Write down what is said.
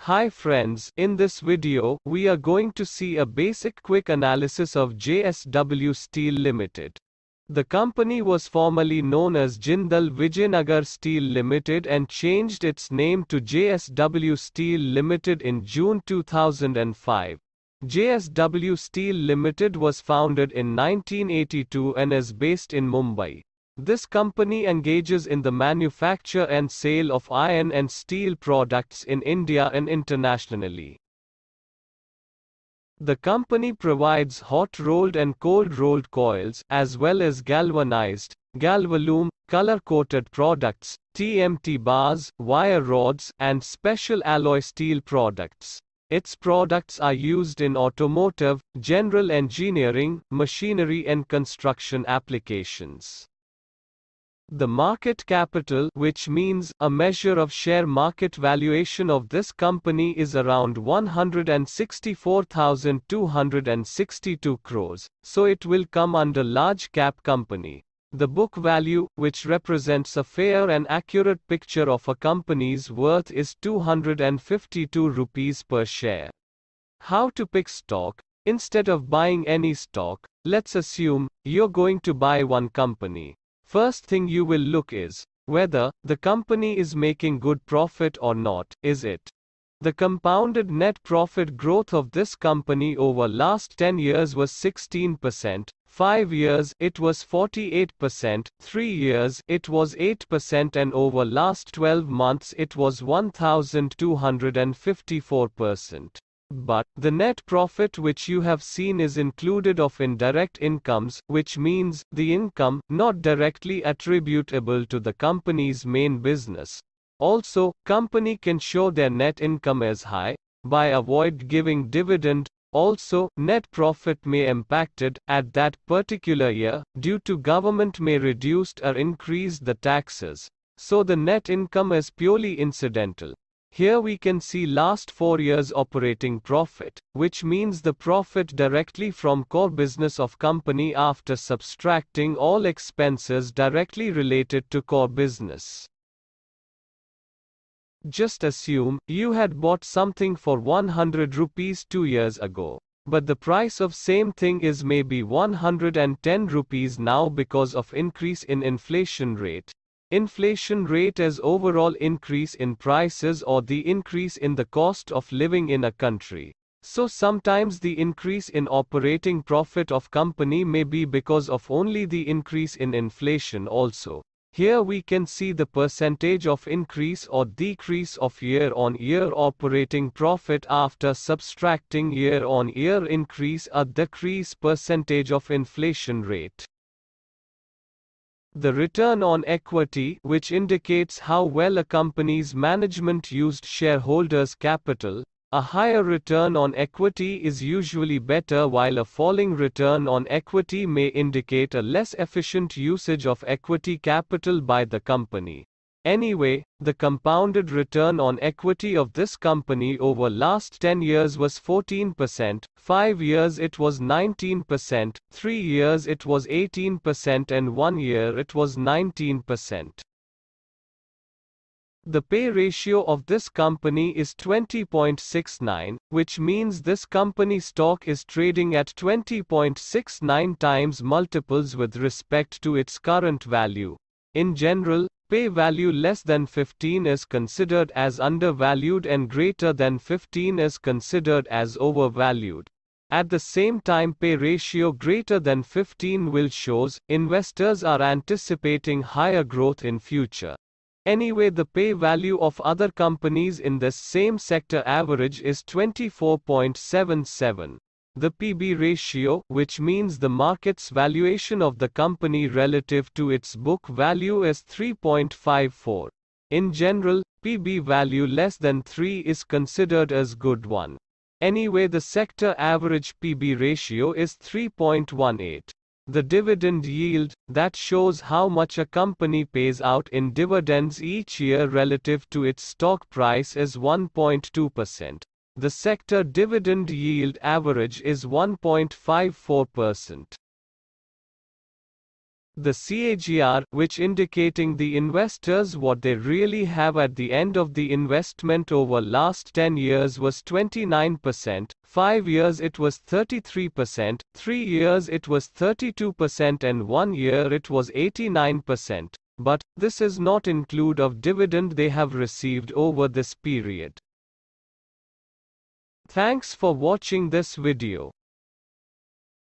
Hi friends, in this video, we are going to see a basic quick analysis of JSW Steel Limited. The company was formerly known as Jindal Vijayanagar Steel Limited and changed its name to JSW Steel Limited in June 2005. JSW Steel Limited was founded in 1982 and is based in Mumbai. This company engages in the manufacture and sale of iron and steel products in India and internationally. The company provides hot-rolled and cold-rolled coils, as well as galvanized, Galvalume, color-coated products, TMT bars, wire rods, and special alloy steel products. Its products are used in automotive, general engineering, machinery and construction applications. The market capital, which means a measure of share market valuation of this company, is around 164,262 crores, so it will come under large cap company. The book value, which represents a fair and accurate picture of a company's worth, is 252 rupees per share. How to pick stock? Instead of buying any stock, let's assume you're going to buy one company. First thing you will look is whether the company is making good profit or not, is it? The compounded net profit growth of this company over last 10 years was 16%, 5 years it was 48%, 3 years it was 8% and over last 12 months it was 1254%. But the net profit which you have seen is included of indirect incomes, which means the income not directly attributable to the company's main business. Also, company can show their net income as high by avoid giving dividend. Also, net profit may impacted at that particular year due to government may reduced or increased the taxes. So the net income is purely incidental. Here we can see last 4 years operating profit, which means the profit directly from core business of company after subtracting all expenses directly related to core business. Just assume you had bought something for 100 rupees 2 years ago, but the price of same thing is maybe 110 rupees now because of increase in inflation rate. Inflation rate is overall increase in prices or the increase in the cost of living in a country. So sometimes the increase in operating profit of company may be because of only the increase in inflation also. Here we can see the percentage of increase or decrease of year-on-year operating profit after subtracting year-on-year increase or decrease percentage of inflation rate. The return on equity, which indicates how well a company's management used shareholders' capital. A higher return on equity is usually better, while a falling return on equity may indicate a less efficient usage of equity capital by the company. Anyway, the compounded return on equity of this company over last 10 years was 14%, 5 years it was 19%, 3 years it was 18% and 1 year it was 19%. The pay ratio of this company is 20.69, which means this company stock is trading at 20.69 times multiples with respect to its current value. In general, pay value less than 15 is considered as undervalued and greater than 15 is considered as overvalued. At the same time, pay ratio greater than 15 will shows investors are anticipating higher growth in future. Anyway, the pay value of other companies in this same sector average is 24.77. The PB ratio, which means the market's valuation of the company relative to its book value, is 3.54. In general, PB value less than 3 is considered as good one. Anyway, the sector average PB ratio is 3.18. The dividend yield, that shows how much a company pays out in dividends each year relative to its stock price, is 1.2%. The sector dividend yield average is 1.54%. The CAGR, which indicating the investors what they really have at the end of the investment over last 10 years was 29%, 5 years it was 33%, 3 years it was 32% and 1 year it was 89%. But, this is not include of dividend they have received over this period. Thanks for watching this video.